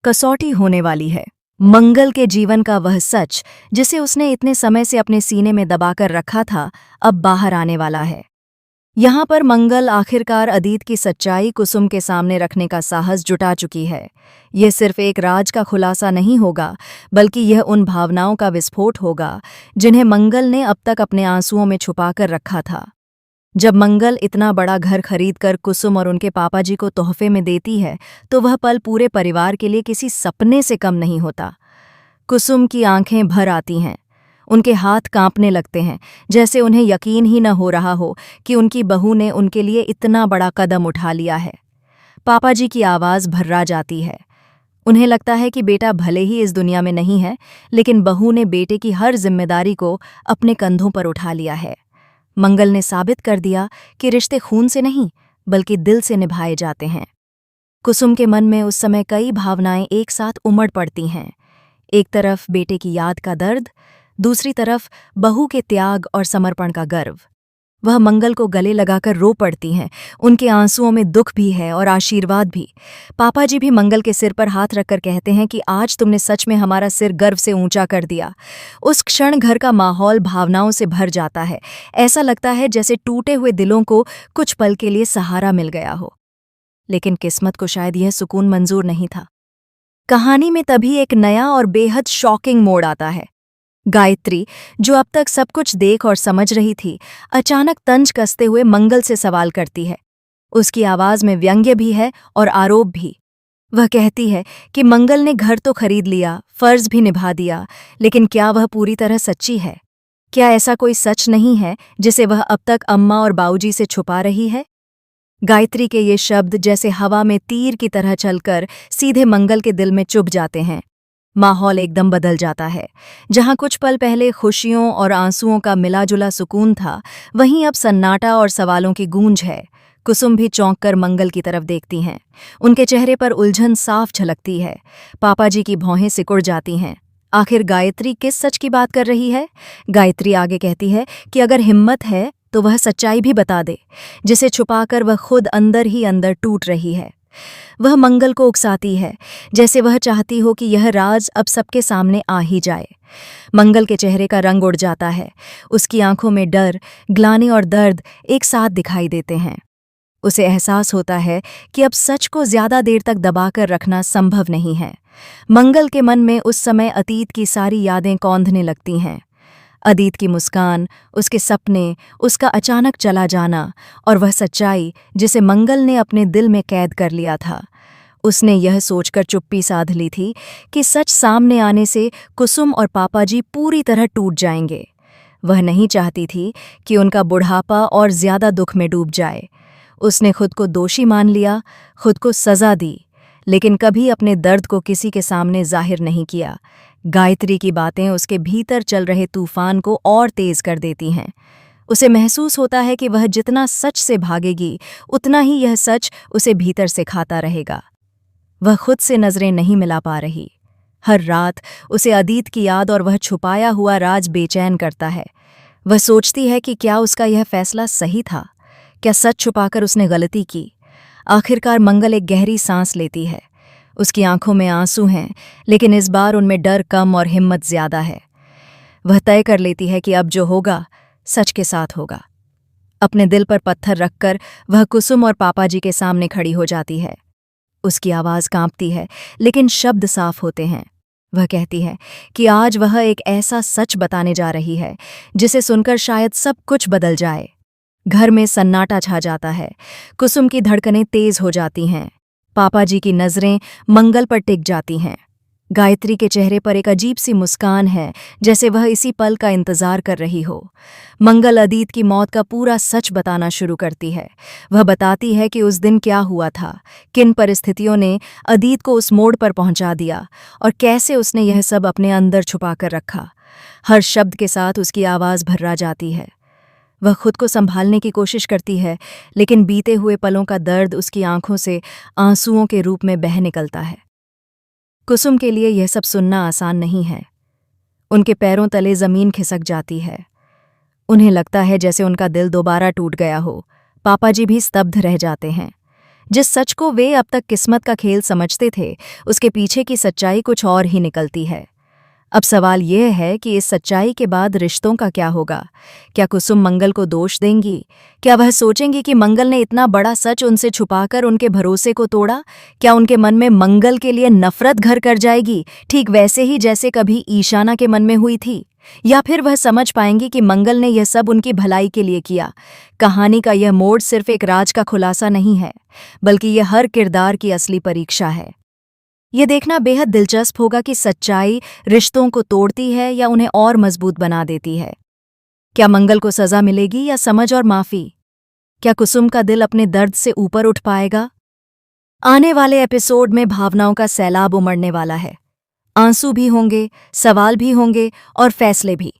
कसौटी होने वाली है। मंगल के जीवन का वह सच जिसे उसने इतने समय से अपने सीने में दबाकर रखा था, अब बाहर आने वाला है। यहाँ पर मंगल आखिरकार अतीत की सच्चाई कुसुम के सामने रखने का साहस जुटा चुकी है। यह सिर्फ एक राज का खुलासा नहीं होगा, बल्कि यह उन भावनाओं का विस्फोट होगा जिन्हें मंगल ने अब तक अपने आंसुओं में छुपाकर रखा था। जब मंगल इतना बड़ा घर खरीदकर कुसुम और उनके पापा जी को तोहफे में देती है, तो वह पल पूरे परिवार के लिए किसी सपने से कम नहीं होता। कुसुम की आंखें भर आती हैं, उनके हाथ कांपने लगते हैं, जैसे उन्हें यकीन ही न हो रहा हो कि उनकी बहू ने उनके लिए इतना बड़ा कदम उठा लिया है। पापा जी की आवाज़ भर्रा जाती है। उन्हें लगता है कि बेटा भले ही इस दुनिया में नहीं है, लेकिन बहू ने बेटे की हर जिम्मेदारी को अपने कंधों पर उठा लिया है। मंगल ने साबित कर दिया कि रिश्ते खून से नहीं, बल्कि दिल से निभाए जाते हैं। कुसुम के मन में उस समय कई भावनाएं एक साथ उमड़ पड़ती हैं। एक तरफ बेटे की याद का दर्द, दूसरी तरफ बहू के त्याग और समर्पण का गर्व। वह मंगल को गले लगाकर रो पड़ती हैं। उनके आंसुओं में दुख भी है और आशीर्वाद भी। पापा जी भी मंगल के सिर पर हाथ रखकर कहते हैं कि आज तुमने सच में हमारा सिर गर्व से ऊंचा कर दिया। उस क्षण घर का माहौल भावनाओं से भर जाता है। ऐसा लगता है जैसे टूटे हुए दिलों को कुछ पल के लिए सहारा मिल गया हो। लेकिन किस्मत को शायद यह सुकून मंजूर नहीं था। कहानी में तभी एक नया और बेहद शॉकिंग मोड़ आता है। गायत्री, जो अब तक सब कुछ देख और समझ रही थी, अचानक तंज कसते हुए मंगल से सवाल करती है। उसकी आवाज में व्यंग्य भी है और आरोप भी। वह कहती है कि मंगल ने घर तो खरीद लिया, फर्ज भी निभा दिया, लेकिन क्या वह पूरी तरह सच्ची है? क्या ऐसा कोई सच नहीं है जिसे वह अब तक अम्मा और बाऊजी से छुपा रही है? गायत्री के ये शब्द जैसे हवा में तीर की तरह चलकर सीधे मंगल के दिल में चुभ जाते हैं। माहौल एकदम बदल जाता है। जहां कुछ पल पहले खुशियों और आंसुओं का मिला-जुला सुकून था, वहीं अब सन्नाटा और सवालों की गूंज है। कुसुम भी चौंककर मंगल की तरफ देखती हैं। उनके चेहरे पर उलझन साफ झलकती है। पापा जी की भौहें सिकुड़ जाती हैं। आखिर गायत्री किस सच की बात कर रही है? गायत्री आगे कहती है कि अगर हिम्मत है तो वह सच्चाई भी बता दे, जिसे छुपाकर वह खुद अंदर ही अंदर टूट रही है। वह मंगल को उकसाती है, जैसे वह चाहती हो कि यह राज अब सबके सामने आ ही जाए। मंगल के चेहरे का रंग उड़ जाता है। उसकी आंखों में डर, ग्लानि और दर्द एक साथ दिखाई देते हैं। उसे एहसास होता है कि अब सच को ज्यादा देर तक दबाकर रखना संभव नहीं है। मंगल के मन में उस समय अतीत की सारी यादें कौंधने लगती हैं। अतीत की मुस्कान, उसके सपने, उसका अचानक चला जाना और वह सच्चाई जिसे मंगल ने अपने दिल में कैद कर लिया था। उसने यह सोचकर चुप्पी साध ली थी कि सच सामने आने से कुसुम और पापा जी पूरी तरह टूट जाएंगे। वह नहीं चाहती थी कि उनका बुढ़ापा और ज्यादा दुख में डूब जाए। उसने खुद को दोषी मान लिया, खुद को सजा दी, लेकिन कभी अपने दर्द को किसी के सामने जाहिर नहीं किया। गायत्री की बातें उसके भीतर चल रहे तूफान को और तेज कर देती हैं। उसे महसूस होता है कि वह जितना सच से भागेगी, उतना ही यह सच उसे भीतर से खाता रहेगा। वह खुद से नजरें नहीं मिला पा रही। हर रात उसे अतीत की याद और वह छुपाया हुआ राज बेचैन करता है। वह सोचती है कि क्या उसका यह फैसला सही था? क्या सच छुपाकर उसने गलती की? आखिरकार मंगल एक गहरी सांस लेती है। उसकी आंखों में आंसू हैं, लेकिन इस बार उनमें डर कम और हिम्मत ज्यादा है। वह तय कर लेती है कि अब जो होगा, सच के साथ होगा। अपने दिल पर पत्थर रखकर वह कुसुम और पापा जी के सामने खड़ी हो जाती है। उसकी आवाज़ कांपती है, लेकिन शब्द साफ होते हैं। वह कहती है कि आज वह एक ऐसा सच बताने जा रही है जिसे सुनकर शायद सब कुछ बदल जाए। घर में सन्नाटा छा जाता है। कुसुम की धड़कनें तेज हो जाती हैं। पापा जी की नज़रें मंगल पर टिक जाती हैं। गायत्री के चेहरे पर एक अजीब सी मुस्कान है, जैसे वह इसी पल का इंतजार कर रही हो। मंगल अतीत की मौत का पूरा सच बताना शुरू करती है। वह बताती है कि उस दिन क्या हुआ था, किन परिस्थितियों ने अतीत को उस मोड़ पर पहुंचा दिया और कैसे उसने यह सब अपने अंदर छुपा कर रखा। हर शब्द के साथ उसकी आवाज़ भर्रा जाती है। वह खुद को संभालने की कोशिश करती है, लेकिन बीते हुए पलों का दर्द उसकी आंखों से आंसुओं के रूप में बह निकलता है। कुसुम के लिए यह सब सुनना आसान नहीं है। उनके पैरों तले जमीन खिसक जाती है। उन्हें लगता है जैसे उनका दिल दोबारा टूट गया हो। पापा जी भी स्तब्ध रह जाते हैं। जिस सच को वे अब तक किस्मत का खेल समझते थे, उसके पीछे की सच्चाई कुछ और ही निकलती है। अब सवाल यह है कि इस सच्चाई के बाद रिश्तों का क्या होगा? क्या कुसुम मंगल को दोष देंगी? क्या वह सोचेंगी कि मंगल ने इतना बड़ा सच उनसे छुपाकर उनके भरोसे को तोड़ा? क्या उनके मन में मंगल के लिए नफरत घर कर जाएगी, ठीक वैसे ही जैसे कभी ईशाना के मन में हुई थी? या फिर वह समझ पाएंगी कि मंगल ने यह सब उनकी भलाई के लिए किया? कहानी का यह मोड़ सिर्फ एक राज का खुलासा नहीं है, बल्कि यह हर किरदार की असली परीक्षा है। ये देखना बेहद दिलचस्प होगा कि सच्चाई रिश्तों को तोड़ती है या उन्हें और मजबूत बना देती है। क्या मंगल को सजा मिलेगी या समझ और माफी? क्या कुसुम का दिल अपने दर्द से ऊपर उठ पाएगा? आने वाले एपिसोड में भावनाओं का सैलाब उमड़ने वाला है। आंसू भी होंगे, सवाल भी होंगे और फैसले भी।